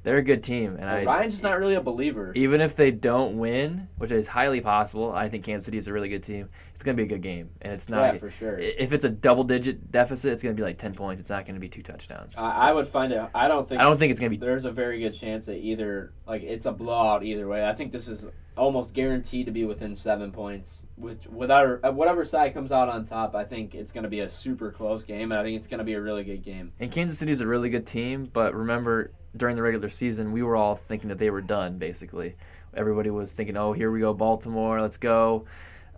they're a good team. And Ryan's just not really a believer. Even if they don't win, which is highly possible, I think Kansas City is a really good team. It's going to be a good game, and it's not. Yeah, for sure. If it's a double-digit deficit, it's going to be like 10 points. It's not going to be 2 touchdowns. I would find it. I don't think it's going to be. There's a very good chance that it's a blowout either way. I think this is almost guaranteed to be within 7 points. Whatever side comes out on top, I think it's going to be a super close game, and I think it's going to be a really good game. And Kansas City is a really good team, but remember, during the regular season, we were all thinking that they were done, basically. Everybody was thinking, oh, here we go, Baltimore, let's go.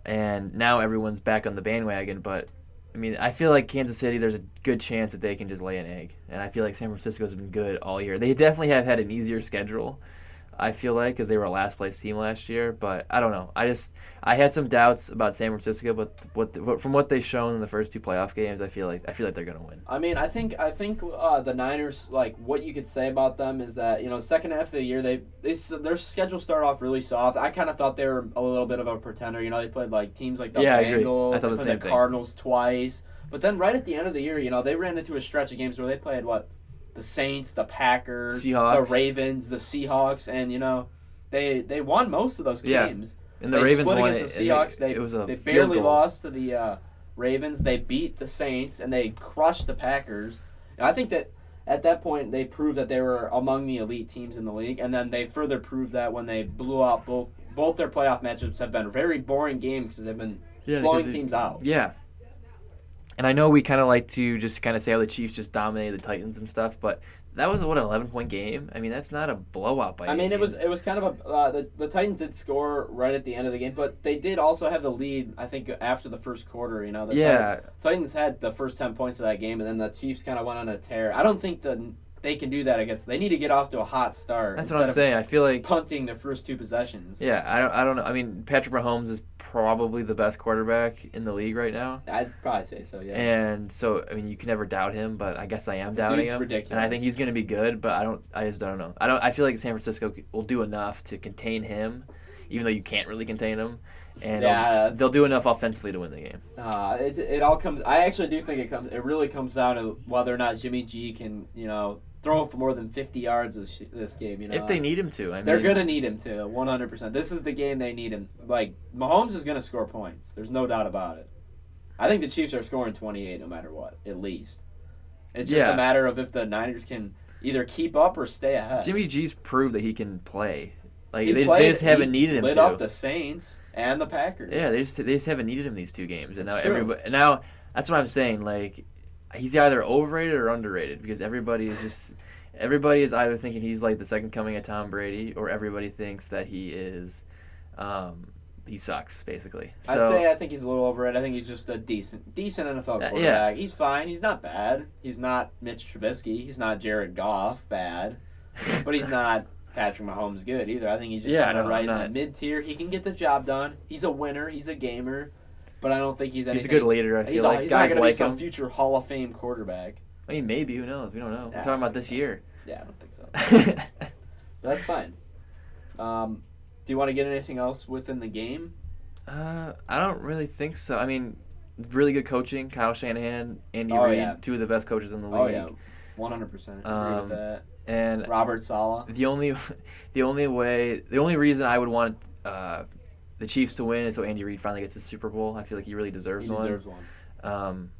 And now everyone's back on the bandwagon. But, I mean, I feel like Kansas City, there's a good chance that they can just lay an egg. And I feel like San Francisco's been good all year. They definitely have had an easier schedule, I feel like, because they were a last-place team last year. But I don't know. I had some doubts about San Francisco, but from what they've shown in the first 2 playoff games, I feel like they're going to win. I mean, I think the Niners, like, what you could say about them is that, you know, second half of the year, their schedule started off really soft. I kind of thought they were a little bit of a pretender. You know, they played, like, teams like the Bengals. I thought they played the Cardinals twice. But then right at the end of the year, you know, they ran into a stretch of games where they played, the Saints, the Packers, Seahawks. the Ravens, the Seahawks, and they won most of those games. And the They Ravens split won against it. the Seahawks. It was a they field barely goal. lost to the Ravens. They beat the Saints, and they crushed the Packers. And I think that at that point they proved that they were among the elite teams in the league, and then they further proved that when they blew out both their playoff matchups have been very boring games because they've been blowing teams out. Yeah. And I know we kind of like to just kind of say how the Chiefs just dominated the Titans and stuff, but that was, an 11-point game? I mean, that's not a blowout by any it means. was kind of a the Titans did score right at the end of the game, but they did also have the lead, I think, after the first quarter. The Titans had the first 10 points of that game, and then the Chiefs kind of went on a tear. I don't think they can do that against. They need to get off to a hot start. That's what I'm saying. I feel like punting the first two possessions. Yeah, I don't know. I mean, Patrick Mahomes is probably the best quarterback in the league right now. I'd probably say so, yeah. And so, I mean, you can never doubt him, but I guess I am doubting Dude's him. ridiculous. And I think he's going to be good, but I just don't know. I feel like San Francisco will do enough to contain him, even though you can't really contain him. And they'll do enough offensively to win the game. It all comes. I actually do think it really comes down to whether or not Jimmy G can, throw for more than 50 yards this game. If they need him to, they're gonna need him to 100%. This is the game they need him. Like Mahomes is gonna score points. There's no doubt about it. I think the Chiefs are scoring 28 no matter what, at least. It's just a matter of if the Niners can either keep up or stay ahead. Jimmy G's proved that he can play. Like they just haven't needed him to. Lit up the Saints and the Packers. Yeah, they just haven't needed him these two games, and now that's what I'm saying. Like he's either overrated or underrated because everybody is either thinking he's like the second coming of Tom Brady, or everybody thinks that he is, he sucks basically. I think he's a little overrated. I think he's just a decent NFL quarterback. Yeah. He's fine. He's not bad. He's not Mitch Trubisky. He's not Jared Goff bad, but he's not Patrick Mahomes good either. I think he's just kind of right in that mid tier. He can get the job done. He's a winner. He's a gamer. But I don't think he's anything. He's a good leader, I feel like. He's guys not going to like be some him. future Hall of Fame quarterback. I mean, maybe. Who knows? We don't know. We're talking about this year. Yeah, I don't think so. But that's fine. Do you want to get anything else within the game? I don't really think so. I mean, really good coaching. Kyle Shanahan, Andy Reid, two of the best coaches in the league. Oh, yeah. 100%. Agree with that. And Robert Saleh. The only reason I would want the Chiefs to win is so Andy Reid finally gets his Super Bowl. I feel like he really deserves one. He deserves one.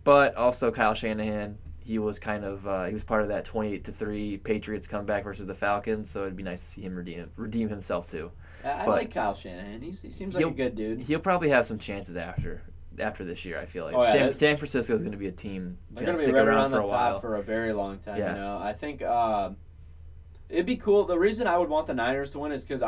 But also Kyle Shanahan, he was kind of he was part of that 28-3 Patriots comeback versus the Falcons, so it'd be nice to see him redeem himself too. I like Kyle Shanahan. He seems like a good dude. He'll probably have some chances after this year, I feel like. San Francisco is going to be a team they're going to stick be right around for the a while. Top for a very long time. Yeah. I think it'd be cool. The reason I would want the Niners to win is because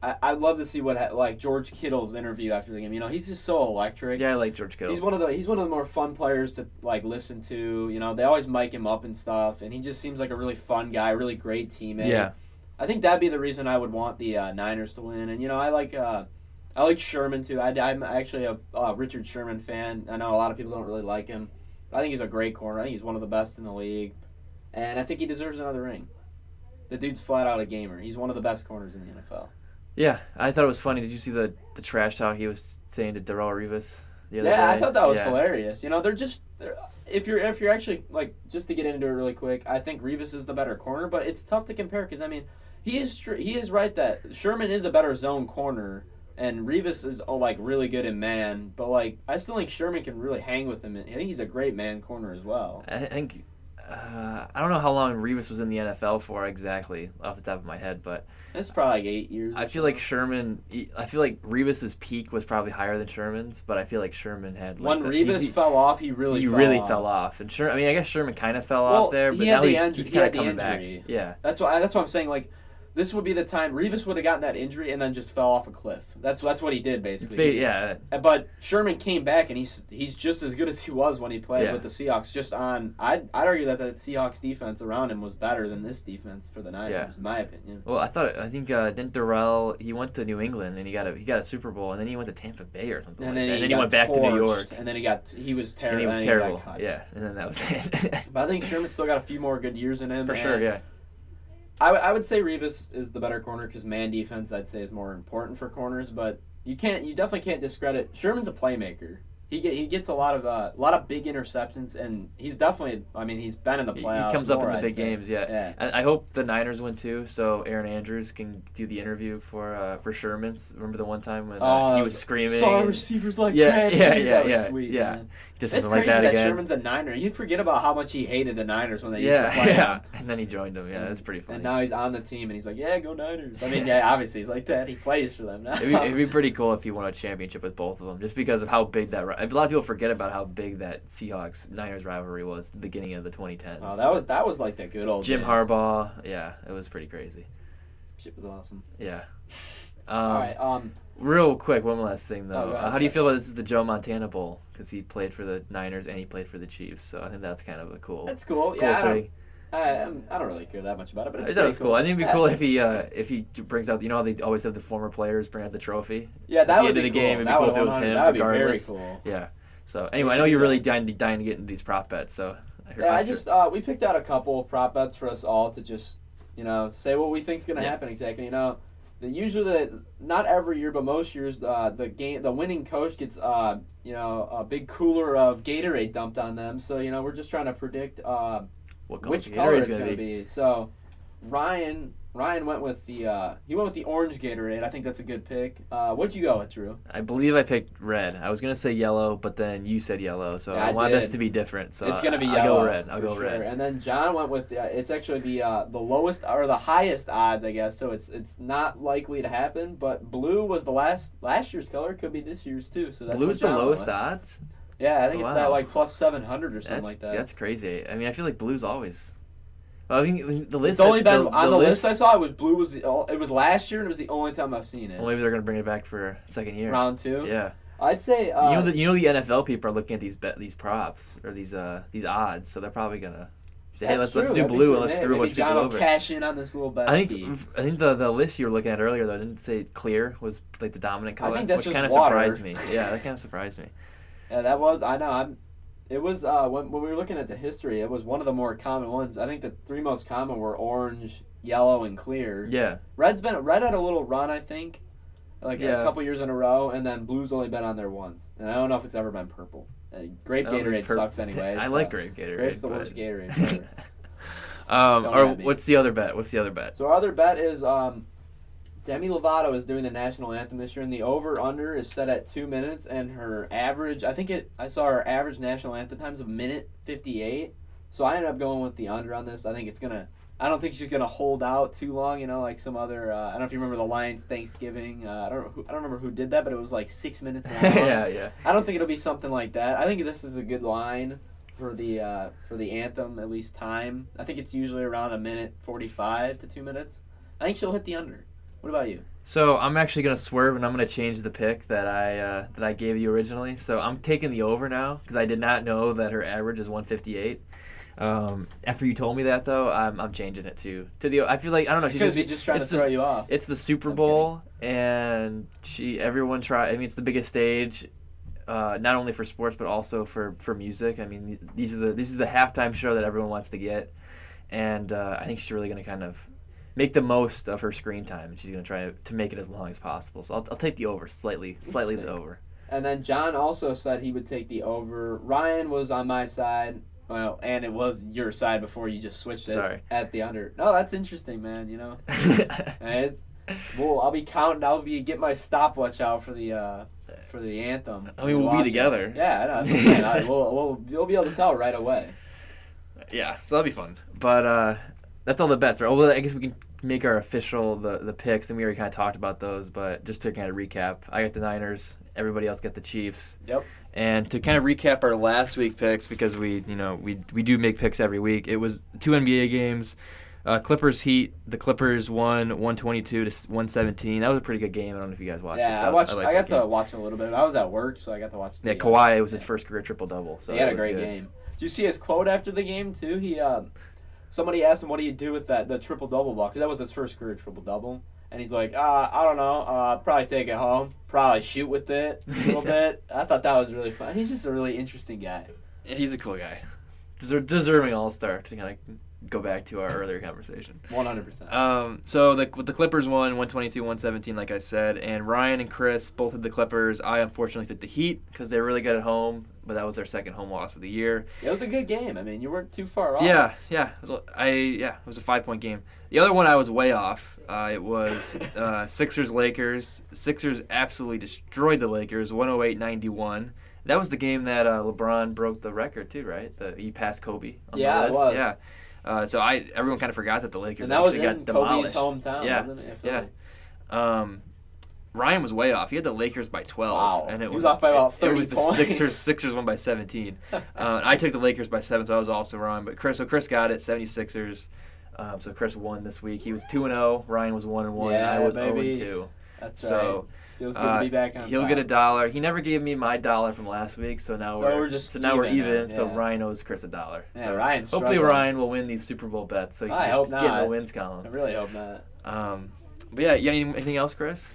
I'd love to see what George Kittle's interview after the game. He's just so electric. Yeah, I like George Kittle. He's one of the more fun players to listen to. They always mic him up and stuff, and he just seems like a really fun guy, really great teammate. Yeah. I think that'd be the reason I would want the Niners to win. And I like Sherman too. I'm actually a Richard Sherman fan. I know a lot of people don't really like him. I think he's a great corner. I think he's one of the best in the league, and I think he deserves another ring. The dude's flat out a gamer. He's one of the best corners in the NFL. Yeah, I thought it was funny. Did you see the trash talk he was saying to Darrelle Revis the other day? I thought that was hilarious. If you're actually just to get into it really quick, I think Revis is the better corner, but it's tough to compare because he is right that Sherman is a better zone corner and Revis is really good in man, but I still think Sherman can really hang with him. I think he's a great man corner as well. I think I don't know how long Revis was in the NFL for exactly off the top of my head, but it's probably 8 years. I feel like Revis's peak was probably higher than Sherman's, but I feel like Sherman had when Revis fell off, he really fell off. And I guess Sherman kind of fell off there, but now he's kind of coming back. Yeah, that's what I'm saying. This would be the time Revis would have gotten that injury and then just fell off a cliff. That's what he did basically. But Sherman came back and he's just as good as he was when he played with the Seahawks. I'd argue that the Seahawks defense around him was better than this defense for the Niners, in my opinion. Well, I think didn't Darrell, he went to New England and he got a Super Bowl and then he went to Tampa Bay or something. And then he went back to New York. And then he was terrible. And he was terrible. Yeah, and then that was it. But I think Sherman still got a few more good years in him. For sure, yeah. I would say Revis is the better corner because man defense I'd say is more important for corners, but you definitely can't discredit Sherman's a playmaker. he gets a lot of big interceptions, and he's definitely. I mean, he's been in the playoffs. He comes up in the I'd big say. games, yeah. And I hope the Niners win too, so Aaron Andrews can do the interview for Sherman's. Remember the one time when he was screaming? Saw receivers like yeah, that. yeah, was yeah, sweet, yeah. Man. He does It's something crazy like that that again. Sherman's a Niner. You forget about how much he hated the Niners when they used to play. Yeah, and then he joined them. Yeah, that's pretty funny. And now he's on the team, and he's like, "Yeah, go Niners." I mean, yeah, obviously he's like that. He plays for them now. It'd be pretty cool if he won a championship with both of them, just because of how big that. A lot of people forget about how big that Seahawks-Niners rivalry was at the beginning of the 2010s. Oh, that was like the good old Jim days. Harbaugh. Yeah, it was pretty crazy. Shit was awesome. Yeah. All right. Real quick, one last thing though. Oh, go ahead, how do you feel about this is the Joe Montana Bowl? Because he played for the Niners and he played for the Chiefs, so I think that's kind of a cool. That's cool. Cool Yeah, thing. I don't really care that much about it, but it's That was pretty cool. I think it'd be cool if he brings out. You know how they always have the former players bring out the trophy. Yeah, that at the would end be of the game. cool. It'd be That cool would if it was him. That would be very regardless. cool. Yeah. So anyway, I know you're really dying to get into these prop bets. So we picked out a couple of prop bets for us all to just say what we think's going to happen exactly. Usually not every year, but most years, the winning coach gets a big cooler of Gatorade dumped on them. So we're just trying to predict which color it's going to be. So Ryan went with the orange Gatorade. I think that's a good pick. What'd you go with, Drew? I believe I picked red. I was gonna say yellow, but then you said yellow, so Yeah, I want this to be different. So it's gonna be I'll yellow. go red. I'll go sure. red. And then John went with it's actually the lowest or the highest odds, I guess. So it's not likely to happen. But blue was the last year's color. Could be this year's too. So that's Blue's what the John lowest went. odds. Yeah, I think it's Wow. at like plus 700 or something like that. That's crazy. I mean, I feel like blue's always. Well, I think the list. It's only been on the list I list. saw. It was blue. It was last year, and it was the only time I've seen it. Well, maybe they're gonna bring it back for a second year. Round 2. Yeah. I'd say. You know the NFL people are looking at these props or these odds, so they're probably gonna say, hey, let's do blue and let's screw a bunch of John people will over. cash in on this little bet. I think the list you were looking at earlier though didn't say clear was like the dominant color, think that's which just kind of water. surprised me. Yeah, that kind of surprised me. Yeah, that was. I know. It was when we were looking at the history. It was one of the more common ones. I think the 3 most common were orange, yellow, and clear. Yeah. Red had a little run. I think, a couple years in a row, and then blue's only been on there once. And I don't know if it's ever been purple. Grape Gatorade sucks anyway. I like grape Gatorade. Grape's the worst Gatorade. What's the other bet? So our other bet is Demi Lovato is doing the national anthem this year, and the over/under is set at 2 minutes, and her average, I saw her average national anthem times of 1:58. So I ended up going with the under on this. I don't think she's gonna hold out too long. Like some other. I don't know if you remember the Lions Thanksgiving. I don't remember who did that, but it was like 6 minutes long. yeah. I don't think it'll be something like that. I think this is a good line for the anthem, at least time. I think it's usually around 1:45 to 2 minutes. I think she'll hit the under. What about you? So I'm actually gonna swerve and I'm gonna change the pick that I gave you originally. So I'm taking the over now because I did not know that her average is 158. After you told me that though, I'm changing it to the. I feel like I don't know. She's just trying to throw you off. It's the Super Bowl and everyone try. I mean, it's the biggest stage. Not only for sports but also for music. I mean, this is the halftime show that everyone wants to get, and I think she's really gonna kind of make the most of her screen time, and she's gonna try to make it as long as possible. So I'll take the over, slightly the over. And then John also said he would take the over. Ryan was on my side. Well, and it was your side before you just switched it at the under. No, that's interesting, man. I'll be counting. Get my stopwatch out for the anthem. I mean, we'll be together. It. Yeah, I know. That's what I'm saying. We'll be able to tell right away. Yeah, so that'll be fun. But that's all the bets, right? Well, I guess we can make our official the picks, and we already kind of talked about those. But just to kind of recap, I got the Niners. Everybody else got the Chiefs. Yep. And to kind of recap our last week picks, because we do make picks every week. It was 2 NBA games. Clippers Heat. The Clippers won 122 to 117. That was a pretty good game. I don't know if you guys watched it. Yeah, I got to watch a little bit. I was at work, so I got to watch. Yeah, Kawhi was his first career triple-double. So he had a great game. Did you see his quote after the game too? He somebody asked him, "What do you do with the triple-double ball?" Because that was his first career triple-double. And he's like, I don't know, probably take it home, probably shoot with it a little bit. I thought that was really fun. He's just a really interesting guy. Yeah, he's a cool guy. Deserving all-star to kind of go back to our earlier conversation. 100%. So the Clippers won 122-117, like I said, and Ryan and Chris both had the Clippers. I unfortunately took the Heat. Because they're really good at home, but that was their second home loss of the year. It was a good game. I mean, you weren't too far off. Yeah. It was a 5-point game. The other one I was way off. It was Sixers-Lakers. Sixers absolutely destroyed the Lakers, 108-91. That was the game that LeBron broke the record too, right? He passed Kobe on the list. It was. Yeah. So everyone kind of forgot that the Lakers And that was actually in got demolished. Kobe's hometown, Yeah. wasn't it? Yeah. Ryan was way off. He had the Lakers by 12. Wow. And it He was off by about 30 It was the points. Sixers won by 17. I took the Lakers by 7, so I was also wrong. But Chris got it, 76ers. So Chris won this week. He was 2-0. Ryan was 1-1. Yeah, I was baby. 0-2. That's So, right. Feels good to be back on he'll top. get $1. He never gave me my $1 from last week, so now we're even. now, So yeah. Ryan owes Chris $1. Yeah, So Ryan's hopefully struggling. Ryan will win these Super Bowl bets, so he I can hope get in not. the wins I column. really hope not. But yeah, you got anything else, Chris?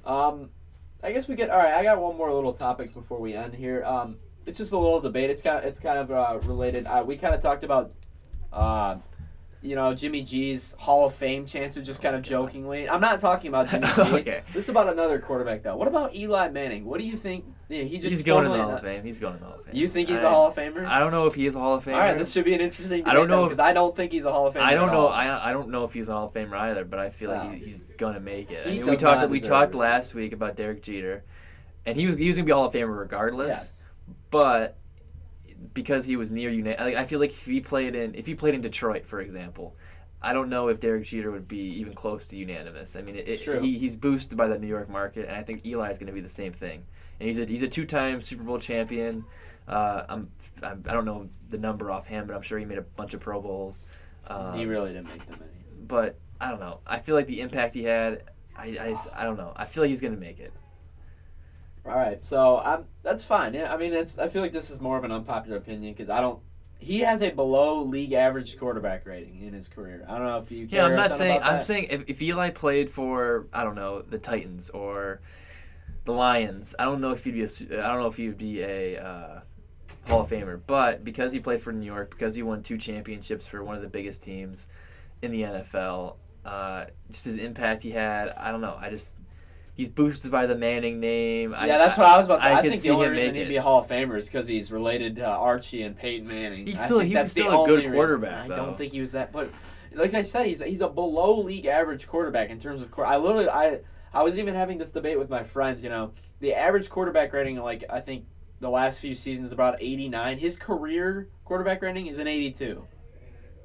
I guess we get. All right, I got one more little topic before we end here. It's just a little debate. It's kind of related. We kind of talked about, Jimmy G's Hall of Fame chances, just kind of jokingly. I'm not talking about Jimmy G. Okay. This is about another quarterback, though. What about Eli Manning? What do you think? Yeah, He's going in the Hall of Fame. He's going in the Hall of Fame. You think he's a Hall of Famer? I don't know if he is a Hall of Famer. All right, this should be an interesting debate. I don't know because I don't think he's a Hall of Famer. I don't at know. all. I don't know if he's a Hall of Famer either, but I feel No. like he's gonna make it. I He mean, does not we deserve talked it. last week about Derek Jeter, and he was gonna be a Hall of Famer regardless. Yes. But because he was near I feel like if he played in Detroit, for example, I don't know if Derek Jeter would be even close to unanimous. I mean, It's true. he's boosted by the New York market, and I think Eli is going to be the same thing. And he's a 2-time Super Bowl champion. I don't know the number offhand, but I'm sure he made a bunch of Pro Bowls. He really didn't make them any. But I don't know. I feel like the impact he had, I don't know. I feel like he's going to make it. All right, so that's fine. Yeah, I mean, I feel like this is more of an unpopular opinion because he has a below league average quarterback rating in his career. I don't know if you care. Yeah, I'm a not ton saying. about I'm that. saying if Eli played for, I don't know, the Titans or the Lions, I don't know if he'd be a Hall of Famer. But because he played for New York, because he won 2 championships for one of the biggest teams in the NFL, just his impact he had. I don't know. He's boosted by the Manning name. Yeah, that's what I was about to say. I could think see the only him reason make he'd it. be a Hall of Famer is because he's related to Archie and Peyton Manning. He was that's the still a only good reason. quarterback, I though. don't think he was that, but like I said, he's a below league average quarterback in terms of I was even having this debate with my friends. The average quarterback rating, like I think the last few seasons, is about 89. His career quarterback rating is an 82.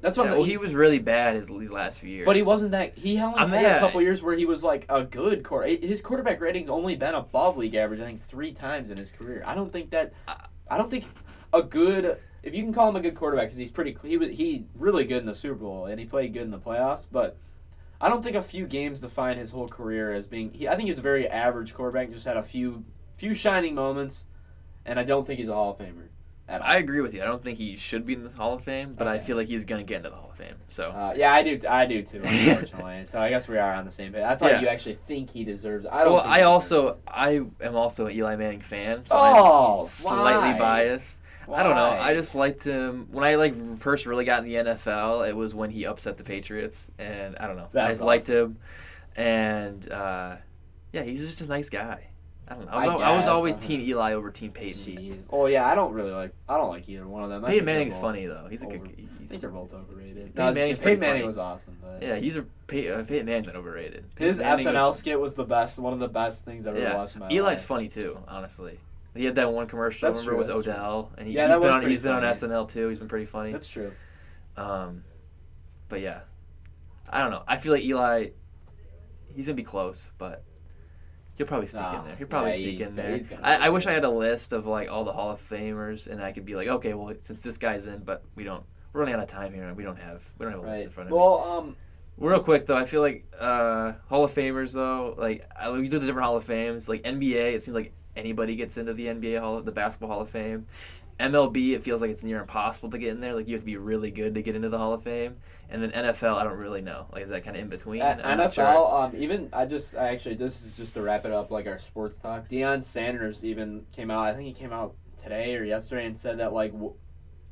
That's what he was really bad these last few years. But he wasn't that. He only had yeah. a couple years where he was like a good His quarterback rating's only been above league average, I think, 3 times in his career. I don't think a good. If you can call him a good quarterback, because he's really good in the Super Bowl and he played good in the playoffs, but I don't think a few games define his whole career as being. I think he's a very average quarterback. Just had a few shining moments, and I don't think he's a Hall of Famer. I agree with you. I don't think he should be in the Hall of Fame, but I Okay. feel like he's going to get into the Hall of Fame. So Yeah, I do too, unfortunately. So I guess we are on the same page. I thought Yeah. you actually think he deserves. I don't. well, think I he deserves am also an Eli Manning fan, so Oh, I'm slightly why? biased. it. I don't know. Why? I just liked him when I first really got in the NFL. It was when he upset the Patriots, and I don't know. That I was just liked him, and he's just a nice guy. I don't know. I was guess, always uh-huh. Team Eli over Team Peyton. Jeez. Oh yeah, I don't like either one of them. I Peyton think they're Manning's both funny though. He's a over- good. I think they're both overrated. Peyton Manning's Peyton pretty Manning funny. was awesome, but Yeah, Peyton Manning's not overrated. his Peyton Manning SNL was- skit was the best. One of the best things I've ever watched in my life. Eli's funny too, honestly. He had that one commercial, That's remember, true, with that's true. Odell, and Yeah, that was pretty he's been on funny. SNL too. He's been pretty funny. That's true. But yeah, I don't know. I feel like Eli, he's gonna be close, but he'll probably sneak in there. He'll probably sneak in there. he's gonna I be wish I there. had a list of like all the Hall of Famers, and I could be like, okay, well, since this guy's in, but we're running out of time here, and we don't have a list Right. in front of me. Well, Real quick though, I feel like Hall of Famers though, like we do the different Hall of Fames. Like NBA, it seems like anybody gets into the NBA the Basketball Hall of Fame. MLB, it feels like it's near impossible to get in there. Like you have to be really good to get into the Hall of Fame. And then NFL, I don't really know. Like is that kind of in between? I'm not sure. NFL, this is just to wrap it up, like our sports talk. Deion Sanders even came out. I think he came out today or yesterday and said that like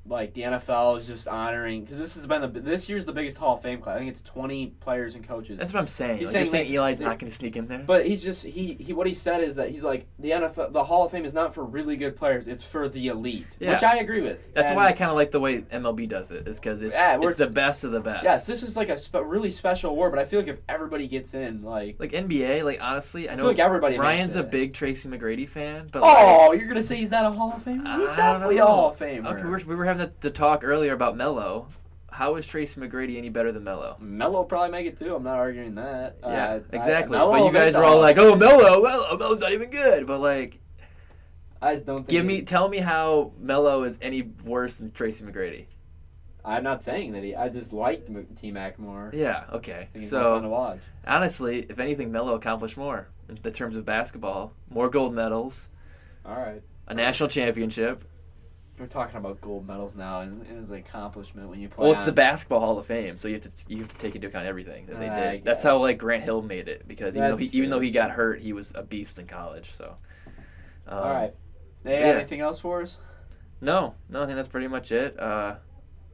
like the NFL is just honoring, because this year's the biggest Hall of Fame class. I think it's 20 players and coaches. That's what I'm saying. He's Like, you're saying like, Eli's not going to sneak in there? But he's just he what he said is that he's like the NFL, the Hall of Fame is not for really good players, it's for the elite, which I agree with. That's why I kind of like the way MLB does it, is because it's the best of the best. Yes, this is like a really special award, but I feel like if everybody gets in, like NBA, like honestly, I know feel like everybody Ryan's makes a it. big Tracy McGrady fan, but you're gonna say he's not a Hall of Famer? He's I don't definitely a know. Hall of Famer. Okay, we were having the talk earlier about Melo. How is Tracy McGrady any better than Melo? Melo will probably make it too. I'm not arguing that. Yeah, exactly. Melo But you guys were all like, "Oh, Melo's not even good." But like, I just don't think tell me how Melo is any worse than Tracy McGrady. I'm not saying that I just liked T-Mac more. Yeah, okay. I think he's more fun to watch. Honestly, if anything, Melo accomplished more in the terms of basketball. More gold medals, All right. a national championship. We're talking about gold medals now, and it's an accomplishment when you play. Well, it's the Basketball Hall of Fame, so you have to take into account everything that they did. That's how like Grant Hill made it, because even though he got hurt, he was a beast in college. So. All right. Anything else for us? No, I think that's pretty much it.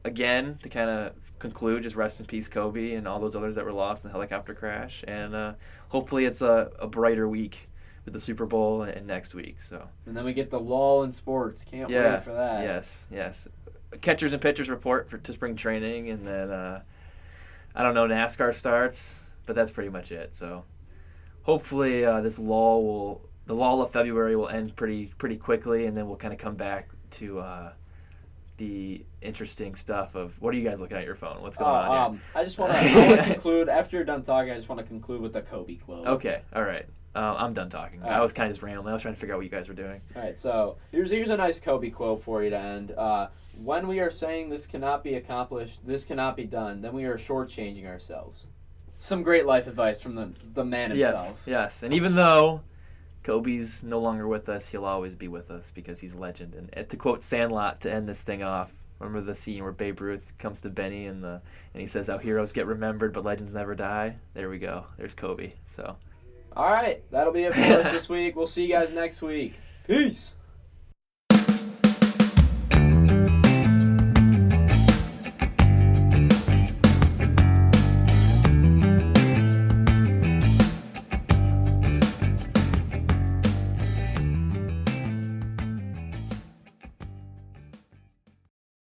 Again, to kind of conclude, just rest in peace, Kobe, and all those others that were lost in the helicopter crash. And hopefully it's a brighter week with the Super Bowl and next week. So. And then we get the lull in sports. Can't wait for that. Yes. Catchers and pitchers report to spring training, and then I don't know, NASCAR starts, but that's pretty much it. So hopefully the lull of February will end pretty quickly, and then we'll kind of come back to the interesting stuff of, what are you guys looking at your phone? What's going on here? I just want to conclude, after you're done talking, I just want to conclude with the Kobe quote. Okay, all right. I'm done talking. I was kind of just rambling. I was trying to figure out what you guys were doing. All right, so here's a nice Kobe quote for you to end. When we are saying this cannot be accomplished, this cannot be done, then we are shortchanging ourselves. Some great life advice from the man himself. Yes. And even though Kobe's no longer with us, he'll always be with us because he's a legend. And to quote Sandlot to end this thing off, remember the scene where Babe Ruth comes to Benny and he says how heroes get remembered but legends never die? There we go. There's Kobe. So. All right, that'll be it for us this week. We'll see you guys next week. Peace.